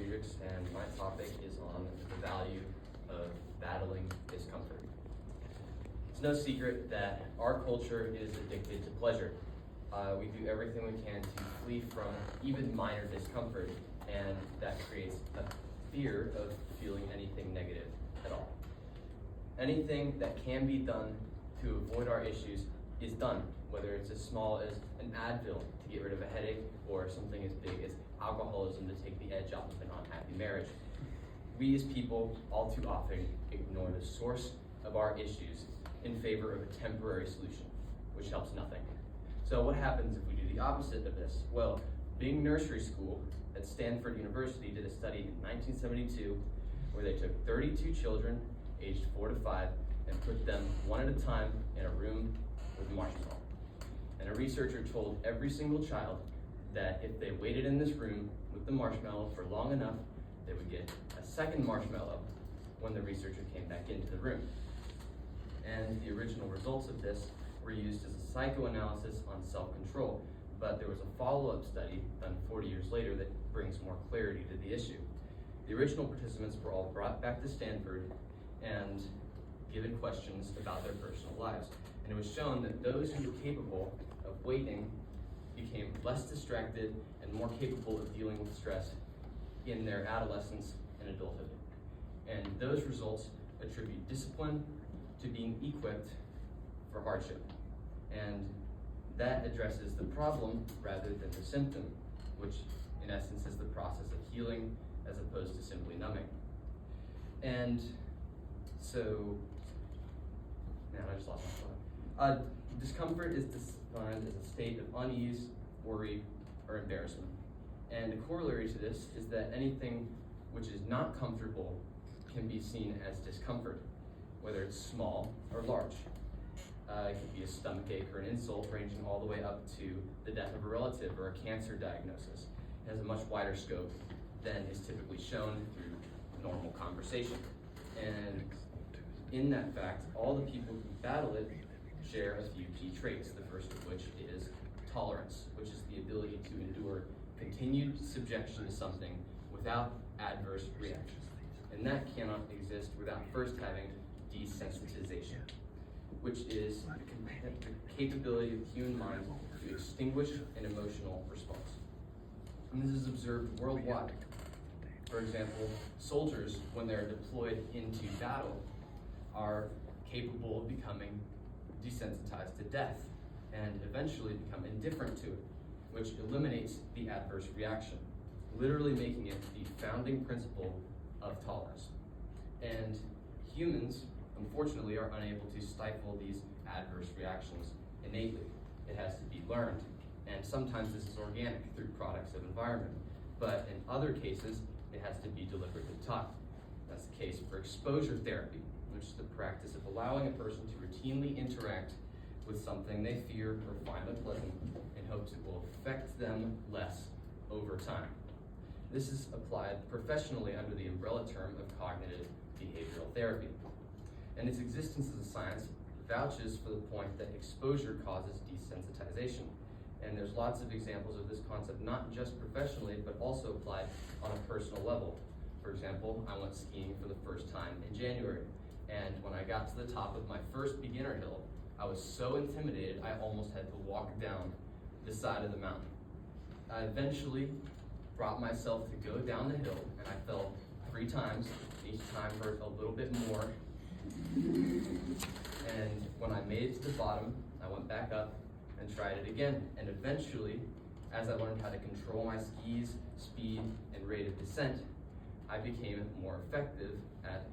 Friedrichs, and my topic is on the value of battling discomfort. It's no secret that our culture is addicted to pleasure. We do everything we can to flee from even minor discomfort, and that creates a fear of feeling anything negative at all. Anything that can be done to avoid our issues is done, whether it's as small as an Advil to get rid of a headache or something as big as alcoholism to take the edge off of an unhappy marriage. We as people all too often ignore the source of our issues in favor of a temporary solution, which helps nothing. So what happens if we do the opposite of this? Well, Bing Nursery School at Stanford University did a study in 1972 where they took 32 children aged 4 to 5 and put them one at a time in a room with marshmallow. And a researcher told every single child that if they waited in this room with the marshmallow for long enough, they would get a second marshmallow when the researcher came back into the room. And the original results of this were used as a psychoanalysis on self-control, but there was a follow-up study done 40 years later that brings more clarity to the issue. The original participants were all brought back to Stanford and given questions about their personal lives. And it was shown that those who were capable of waiting became less distracted and more capable of dealing with stress in their adolescence and adulthood. And those results attribute discipline to being equipped for hardship. And that addresses the problem rather than the symptom, which in essence is the process of healing as opposed to simply numbing. And so, man, I just lost my thought. Discomfort is defined as a state of unease, worry, or embarrassment. And a corollary to this is that anything which is not comfortable can be seen as discomfort, whether it's small or large. It could be a stomachache or an insult ranging all the way up to the death of a relative or a cancer diagnosis. It has a much wider scope than is typically shown through normal conversation. And in that fact, all the people who battle it share a few key traits, the first of which is tolerance, which is the ability to endure continued subjection to something without adverse reaction. And that cannot exist without first having desensitization, which is the capability of the human mind to extinguish an emotional response. And this is observed worldwide. For example, soldiers, when they're deployed into battle, are capable of becoming desensitized to death and eventually become indifferent to it, which eliminates the adverse reaction, literally making it the founding principle of tolerance. And humans, unfortunately, are unable to stifle these adverse reactions innately. It has to be learned, and sometimes this is organic through products of environment, but in other cases, it has to be deliberately taught. That's the case for exposure therapy, which is the practice of allowing a person to routinely interact with something they fear or find unpleasant in hopes it will affect them less over time. This is applied professionally under the umbrella term of cognitive behavioral therapy. And its existence as a science vouches for the point that exposure causes desensitization. And there's lots of examples of this concept, not just professionally, but also applied on a personal level. For example, I went skiing for the first time in January. And when I got to the top of my first beginner hill, I was so intimidated, I almost had to walk down the side of the mountain. I eventually brought myself to go down the hill, and I fell 3 times. Each time hurt a little bit more. And when I made it to the bottom, I went back up and tried it again. And eventually, as I learned how to control my skis, speed, and rate of descent, I became more effective at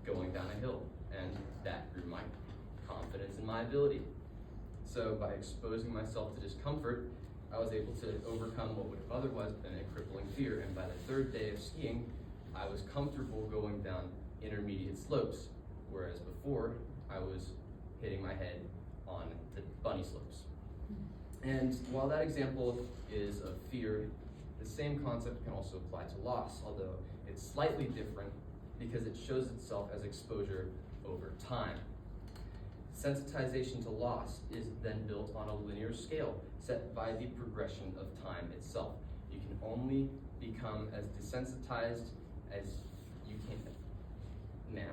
going down a hill. And that grew my confidence in my ability. So by exposing myself to discomfort, I was able to overcome what would have otherwise been a crippling fear. And by the 3rd day of skiing, I was comfortable going down intermediate slopes, whereas before I was hitting my head on the bunny slopes. And while that example is of fear, the same concept can also apply to loss, although it's slightly different because it shows itself as exposure over time. Sensitization to loss is then built on a linear scale set by the progression of time itself. You can only become as desensitized as you can. Now,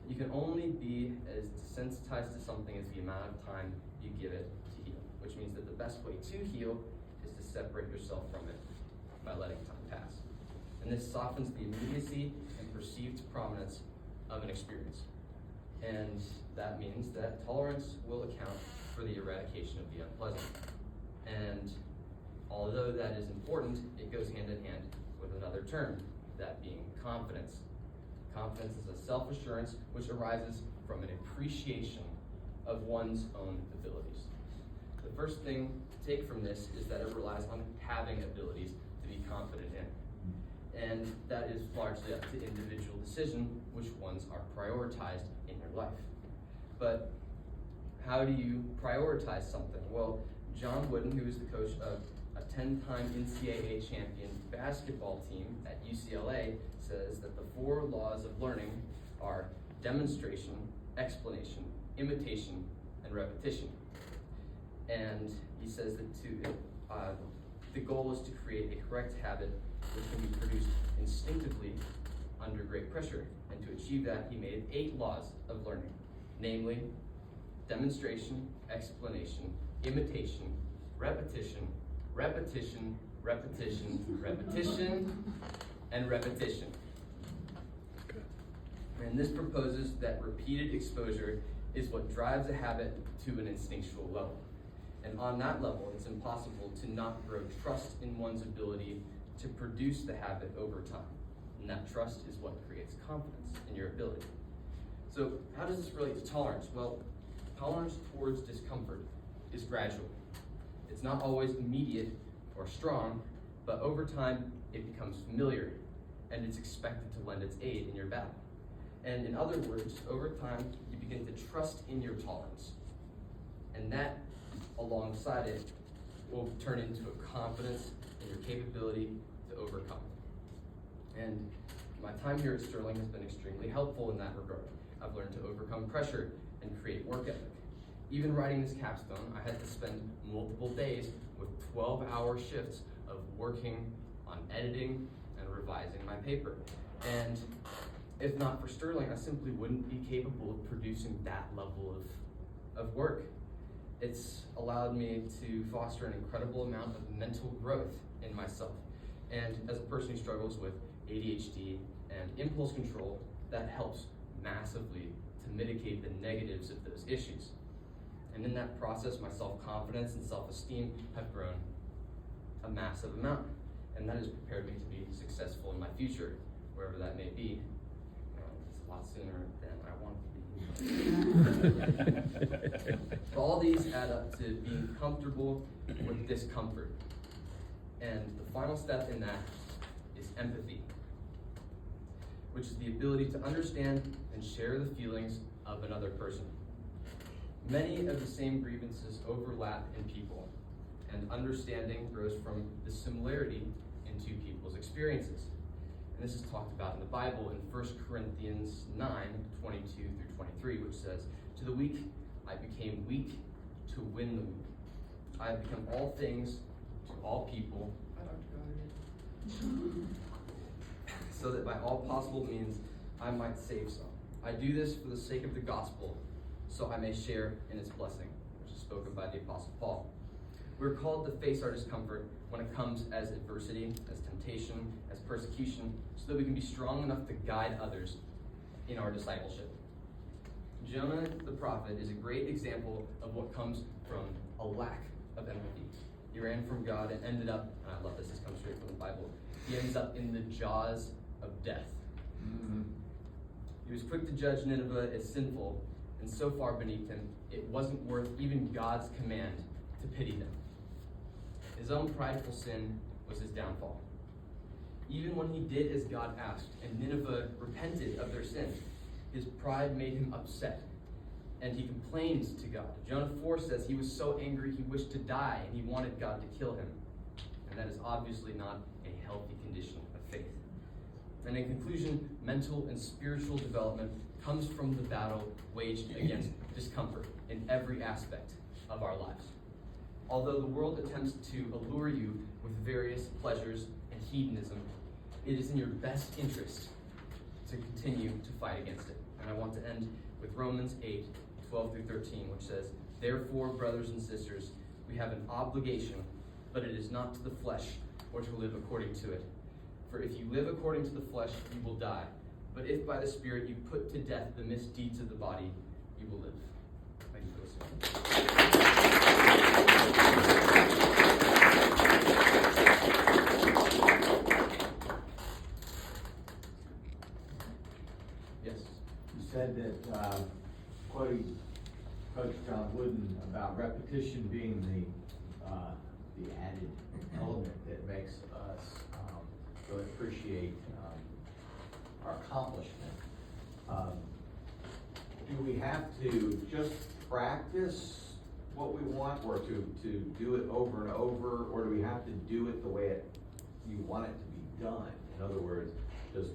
you can only be as desensitized to something as the amount of time you give it to heal, which means that the best way to heal is to separate yourself from it by letting time pass. And this softens the immediacy and perceived prominence of an experience. And that means that tolerance will account for the eradication of the unpleasant. And although that is important, it goes hand in hand with another term, that being confidence. Confidence is a self-assurance which arises from an appreciation of one's own abilities. The first thing to take from this is that it relies on having abilities to be confident in. And that is largely up to individual decision which ones are prioritized in your life. But how do you prioritize something? Well, John Wooden, who is the coach of a 10-time NCAA champion basketball team at UCLA, says that the 4 laws of learning are demonstration, explanation, imitation, and repetition. And he says that the goal is to create a correct habit which can be produced instinctively under great pressure. And to achieve that, he made 8 laws of learning, namely demonstration, explanation, imitation, repetition, repetition, repetition, repetition, and repetition. And this proposes that repeated exposure is what drives a habit to an instinctual level. And on that level, it's impossible to not grow trust in one's ability to produce the habit over time. And that trust is what creates confidence in your ability. So how does this relate to tolerance? Well, tolerance towards discomfort is gradual. It's not always immediate or strong, but over time it becomes familiar and it's expected to lend its aid in your battle. And in other words, over time you begin to trust in your tolerance. And that, alongside it, will turn into a confidence in your capability to overcome. And my time here at Sterling has been extremely helpful in that regard. I've learned to overcome pressure and create work ethic. Even writing this capstone, I had to spend multiple days with 12-hour shifts of working on editing and revising my paper. And if not for Sterling, I simply wouldn't be capable of producing that level of work. It's allowed me to foster an incredible amount of mental growth in myself. And as a person who struggles with ADHD and impulse control, that helps massively to mitigate the negatives of those issues. And in that process, my self-confidence and self-esteem have grown a massive amount. And that has prepared me to be successful in my future, wherever that may be. It's a lot sooner than I want to be. But all these add up to being comfortable with discomfort. And the final step in that is empathy, which is the ability to understand and share the feelings of another person. Many of the same grievances overlap in people, and understanding grows from the similarity in two people's experiences. And this is talked about in the Bible in 1 Corinthians 9, 22 through 23, which says, "To the weak I became weak to win the weak. I have become all things to all people, so that by all possible means I might save some. I do this for the sake of the gospel, so I may share in its blessing," which is spoken by the Apostle Paul. We're called to face our discomfort when it comes as adversity, as temptation, as persecution, so that we can be strong enough to guide others in our discipleship. Jonah the prophet is a great example of what comes from a lack of empathy. He ran from God and ended up, and I love this comes straight from the Bible, he ends up in the jaws of death. Mm-hmm. He was quick to judge Nineveh as sinful, and so far beneath him, it wasn't worth even God's command to pity them. His own prideful sin was his downfall. Even when he did as God asked, and Nineveh repented of their sin, his pride made him upset, and he complained to God. Jonah 4 says he was so angry he wished to die, and he wanted God to kill him. And that is obviously not a healthy condition of faith. And in conclusion, mental and spiritual development comes from the battle waged against discomfort in every aspect of our lives. Although the world attempts to allure you with various pleasures and hedonism, it is in your best interest to continue to fight against it. And I want to end with Romans 8:12-13, which says, "Therefore, brothers and sisters, we have an obligation, but it is not to the flesh or to live according to it. For if you live according to the flesh, you will die. But if by the Spirit you put to death the misdeeds of the body, you will live." Thank you for listening. Yes. You said that, quoting Coach John Wooden about repetition being the added element that makes us really appreciate our accomplishment. Do we have to just practice what we want, or to do it over and over, or do we have to do it the way you want it to be done? In other words, does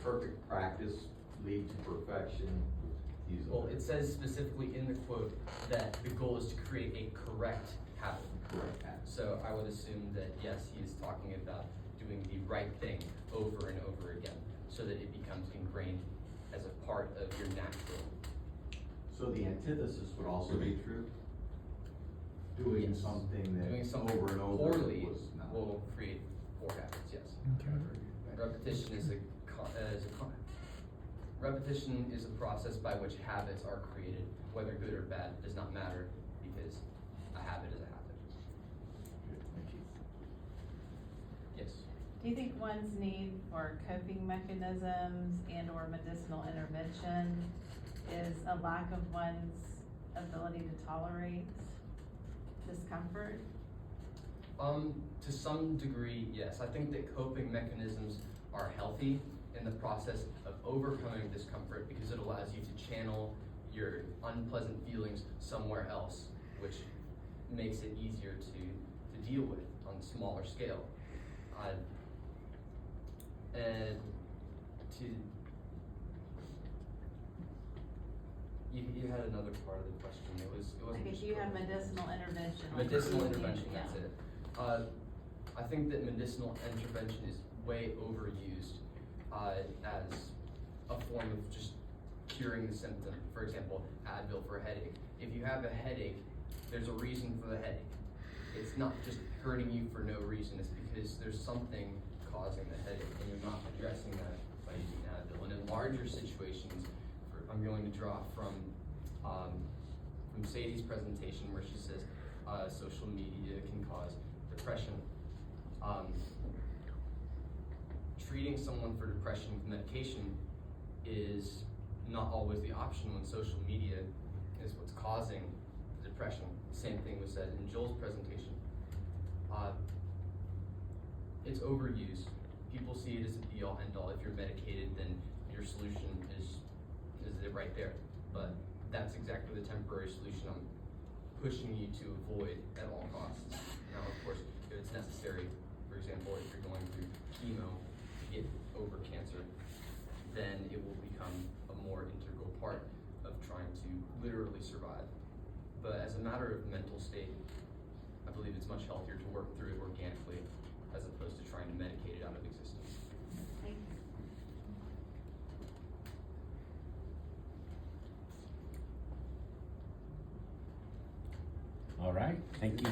perfect practice lead to perfection? Well, it says specifically in the quote that the goal is to create a correct habit. Correct habit. So I would assume that, yes, he is talking about doing the right thing over and over again, so that it becomes ingrained as a part of your natural. So the antithesis would also be true? Doing Yes. something that Doing something over and over poorly was not. will create poor habits, yes. Repetition repetition is a process by which habits are created. Whether good or bad does not matter, because a habit is a habit. Thank you. Yes. Do you think one's need for coping mechanisms and or medicinal intervention is a lack of one's ability to tolerate discomfort? To some degree, yes. I think that coping mechanisms are healthy in the process of overcoming discomfort, because it allows you to channel your unpleasant feelings somewhere else, which makes it easier to deal with on a smaller scale. And you had another part of the question. It wasn't. Like if you have medicinal intervention. like Medicinal breathing, intervention, yeah. that's it. I think that medicinal intervention is way overused as a form of just curing the symptom. For example, Advil for a headache. If you have a headache, there's a reason for the headache. It's not just hurting you for no reason. It's because there's something causing the headache, and you're not addressing that by using Advil. And in larger situations, I'm going to draw from Sadie's presentation, where she says social media can cause depression. Treating someone for depression with medication is not always the option when social media is what's causing the depression. Same thing was said in Joel's presentation. It's overused. People see it as a be-all, end-all. If you're medicated, then your solution is it right there. But that's exactly the temporary solution I'm pushing you to avoid at all costs. Now, of course, if it's necessary, for example, if you're going through chemo to get over cancer, then it will become a more integral part of trying to literally survive. But as a matter of mental state, I believe it's much healthier to work through it organically as opposed to trying to medicate it out of existence. Thank you. All right, thank you.